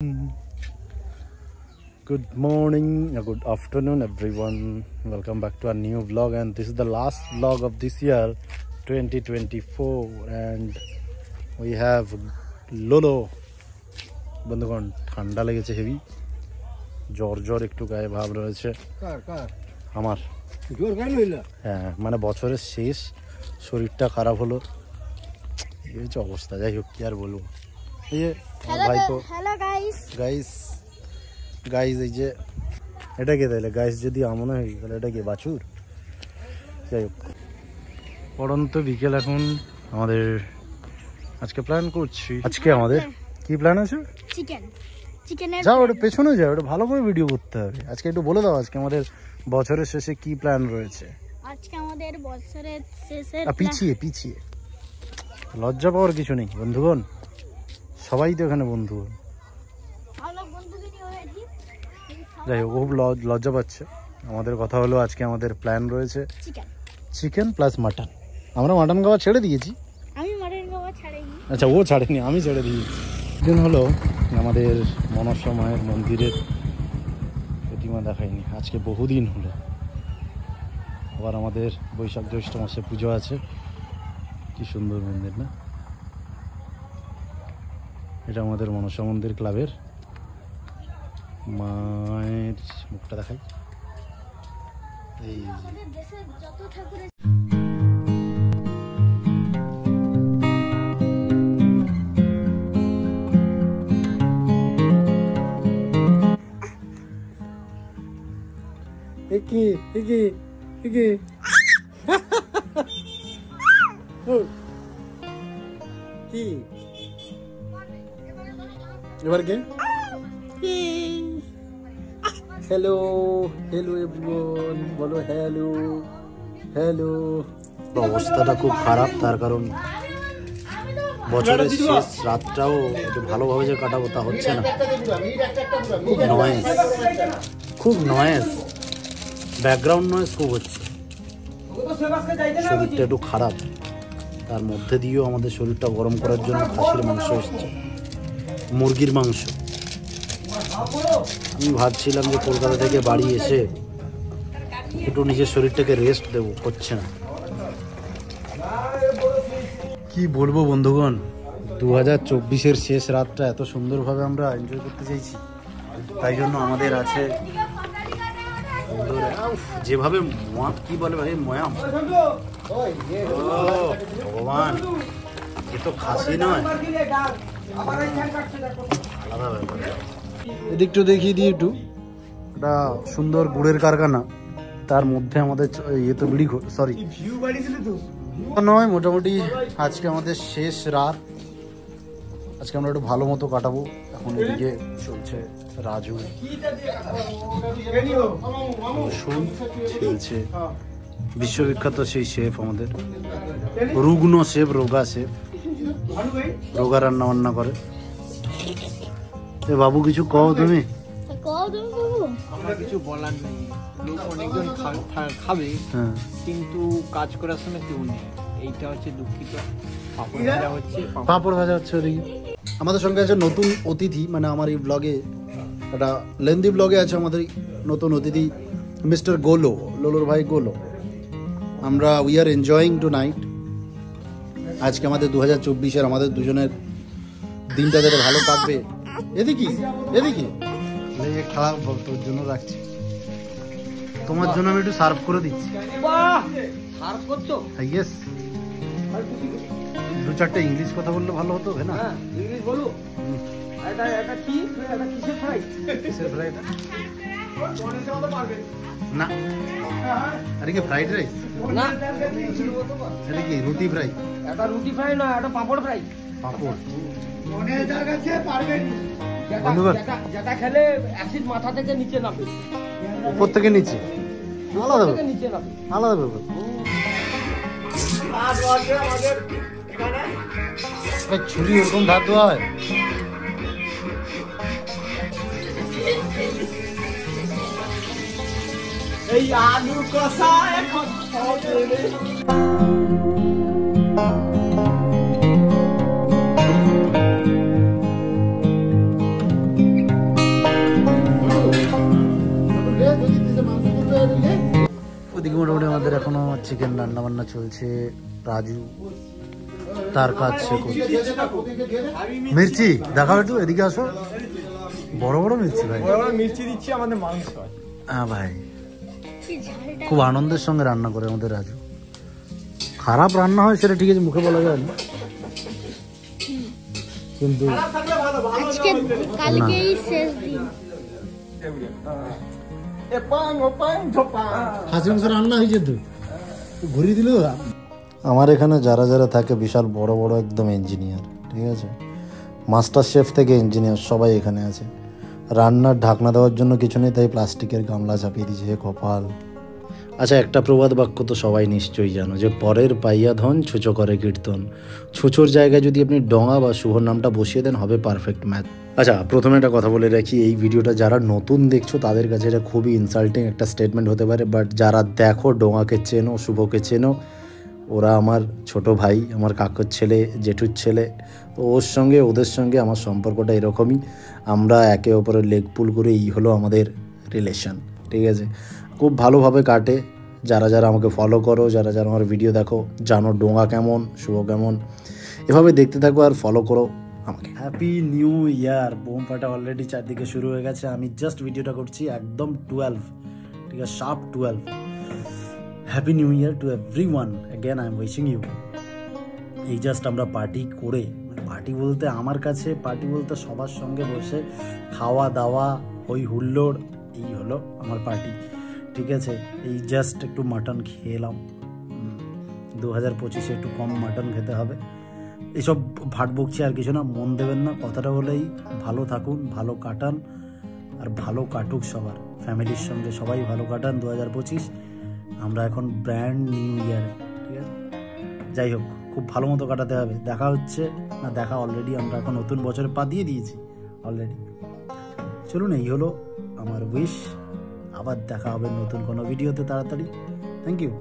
Good morning, good afternoon everyone. Welcome back to our new vlog, and this is the last vlog of this year 2024, and we have Lolo. বন্ধুগণ ঠান্ডা লেগেছে heavy, জ্বর একটু গায়ে ভাব রয়েছে। আমার জ্বর কেন হইলো? হ্যাঁ, মানে বছরের শেষ, শরীরটা খারাপ হলো, এই হচ্ছে অবস্থা। যাই হোক, কি আর বলবো। এই যে ভাইপো, হ্যালো গাইস, এই যে এটা কে তাইলে গাইস যদি আমন হয় তাহলে এটা কে বাছুর? যাই হোক, পড়ন্ত বিকেল এখন। আমাদের আজকে প্ল্যান করছি, আজকে আমাদের কি প্ল্যান আছে? চিকেনের। যাও ওটা পেছনে যাও, ওটা ভালো করে ভিডিও করতে হবে। আজকে একটু বলে দাও আজকে আমাদের বছরের শেষে কি প্ল্যান রয়েছে। আজকে আমাদের বছরের শেষে পিছিয়ে লজ্জা পাওয়ার কিছু নেই বন্ধুগণ, সবাই তো এখানে বন্ধু। যাই হোক, খুব লজ্জা পাচ্ছে। আমাদের কথা হলো আজকে আমাদের প্ল্যান রয়েছে চিকেন প্লাস মাটন। আমরা মাটন খাওয়া ছেড়ে দিয়েছি। আমি মাটন খাওয়া ছাড়িনি। আচ্ছা, ও ছাড়েনি, আমি ছেড়ে দিয়েছি। দিন হলো আমাদের মনসা মায়ের মন্দিরের প্রতিমা দেখাইনি, আজকে বহুদিন হলো। আবার আমাদের বৈশাখ জ্যৈষ্ঠ মাসে পুজো আছে। কি সুন্দর মন্দির না? এটা আমাদের মনসা মন্দির ক্লাবের মায়ের মুখটা দেখাই। এই কি এবার কে? হ্যালো এভরিওয়ান, বলো হ্যালো। অবস্থাটা খুব খারাপ, তার কারণ বছরের শেষ রাতটাও একটু ভালোভাবে যে কাটাবো তা হচ্ছে না। খুব নয়েজ, ব্যাকগ্রাউন্ড নয়েজ খুব হচ্ছে। শরীরটা একটু খারাপ, তার মধ্যে দিয়েও আমাদের শরীরটা গরম করার জন্য খাসির মাংস এসছে, মুরগির মাংস। আমি ভাবছিলাম যে কলকাতা থেকে বাড়ি এসে একটু নিজের শরীরটাকে রেস্ট দেবো, হচ্ছে না। কি বলবো বন্ধুগণ, 2024-এর শেষ রাতটা এত সুন্দরভাবে আমরা এনজয় করতে চাইছি, তাই জন্য আমাদের আছে যেভাবে কি বলে ভাই, ময়াম। ভগবান, এ তো খাসি নয়, আলাদা ব্যাপার। এদিকটা দেখিয়ে দিই একটু, একটা সুন্দর গুড়ের কারখানা, তার মধ্যে আমাদের ইয়ে তো বিড়ি সরি নয়, মোটামুটি আজকে আমাদের শেষ রাত। আজকে আমরা একটু ভালো মতো কাটাবো। এখন এদিকে চলছে রাজু, রসুন ছেলছে, বিশ্ববিখ্যাত সেই শেফ আমাদের, রুগ্ন শেফ, রোগা রান্না বান্না করে। বাবু কিছু কও তুমি? আমরা কিছু বলার নেই, লোক অনেকজন খাবে কিন্তু কাজ করার সময় কেউ নেই, এইটা হচ্ছে দুঃখিত। পাঁপড় ভাজা হচ্ছে ওদিকে। আমাদের সঙ্গে আছে নতুন অতিথি, মানে আমার এই ব্লগে, একটা লেন্দি ব্লগে আছে আমাদের নতুন অতিথি মিস্টার গোলো, লোলোর ভাই গোলো। আমরা we are enjoying tonight. আজকে আমাদের 2024-এর আমাদের দুজনের দিনটা যাতে ভালো কাটবে। এদিকে খারাপ তোর জন্য রাখছি, তোমার জন্য আমি একটু সার্ভ করে দিচ্ছি। ইয়েস, 2-4টা ইংলিশ কথা বললে ভালো হতো না? ইংলিশ বলো। না, আরে কি ফ্রাইড রাইস না, এটা কি রুটি ফ্রাই? এটা রুটি ফ্রাই না, এটা পাপড় ফ্রাই। পাপড় যেটা খেলে অ্যাসিড মাথা থেকে নিচে নামে, উপর থেকে নিচে, আলাদা ব্যাপার। ছুরি ওরকম ধার দেওয়া হয়? এই আলু কষা এখন মোটামুটি আমাদের এখনো চিকেন রান্না বান্না চলছে। রাজু তার কাজ সে করছে। মির্চি দেখাও একটু, এদিকে আসো। বড় বড় মির্চি ভাই, বড় বড় মির্চি দিচ্ছি আমাদের মাংস। হ্যাঁ ভাই, খুব আনন্দের সঙ্গে রান্না করে আমাদের রাজু। খারাপ রান্না হয় সেটা ঠিক আছে, মুখে বলা যায় না, কিন্তু আজকে কালকেই শেষ দিন। হাসি মাংস রান্না হয়েছে তো ঘুরিয়ে দিল। আমার এখানে যারা যারা থাকে বিশাল বড় বড় একদম ইঞ্জিনিয়ার, ঠিক আছে, মাস্টার শেফ থেকে ইঞ্জিনিয়ার সবাই এখানে আছে। রান্নার ঢাকনা দেওয়ার জন্য কিছু নেই, তাই প্লাস্টিকের গামলা চাপিয়ে দিয়েছে। কপাল। আচ্ছা, একটা প্রবাদ বাক্য তো সবাই নিশ্চয়ই জানো, যে পরের পাইয়া ধন ছুঁচো করে কীর্তন। ছুঁচোর জায়গায় যদি আপনি ডঙা বা শুভর নামটা বসিয়ে দেন, হবে পারফেক্ট ম্যাচ। আচ্ছা, প্রথমে একটা কথা বলে রাখি, এই ভিডিওটা যারা নতুন দেখছো তাদের কাছে এটা খুবই ইনসাল্টিং একটা স্টেটমেন্ট হতে পারে, বাট যারা দেখো, ডোঙাকে চেনো, শুভকে চেনো, ওরা আমার ছোট ভাই, আমার কাকুর ছেলে, জেঠুর ছেলে। তো ওদের সঙ্গে আমার সম্পর্কটা এরকমই। আমরা একে অপরের লেগ পুল করে, এই হলো আমাদের রিলেশন, ঠিক আছে। খুব ভালোভাবে কাটে। যারা যারা আমাকে ফলো করো, যারা যারা আমার ভিডিও দেখো, জানো ডোঙা কেমন, শুভ কেমন, এভাবে দেখতে থাকো আর ফলো করো আমাকে। হ্যাপি নিউ ইয়ার। বোম ফাটা অলরেডি চারদিকে শুরু হয়ে গেছে। আমি জাস্ট ভিডিওটা করছি একদম 12, ঠিক আছে, sharp 12। Happy new year to everyone. Again I am wishing you. এই জাস্ট আমরা পার্টি করে, পার্টি বলতে আমার কাছে পার্টি বলতে সবার সঙ্গে বসে খাওয়া দাওয়া, ওই হুল্লোড়, এই হলো আমার পার্টি, ঠিক আছে। এই জাস্ট একটু মাটন খেয়ে এলাম। 2025-এ একটু কম মাটন খেতে হবে। এইসব ভাট বকছি আর কিছু না, মন দেবেন না। কথাটা হলেই ভালো থাকুন, ভালো কাটান, আর ভালো কাটুক সবার ফ্যামিলির সঙ্গে, সবাই ভালো কাটান 2025। আমরা এখন ব্র্যান্ড নিউ ইয়ারে, ঠিক আছে। যাই হোক, খুব ভালো মতো কাটাতে হবে। দেখা হচ্ছে না, দেখা অলরেডি, আমরা এখন নতুন বছরে পা দিয়ে দিয়েছি অলরেডি। চলুন, এই হলো আমার উইশ। আবার দেখা হবে নতুন কোনো ভিডিওতে তাড়াতাড়ি। Thank you.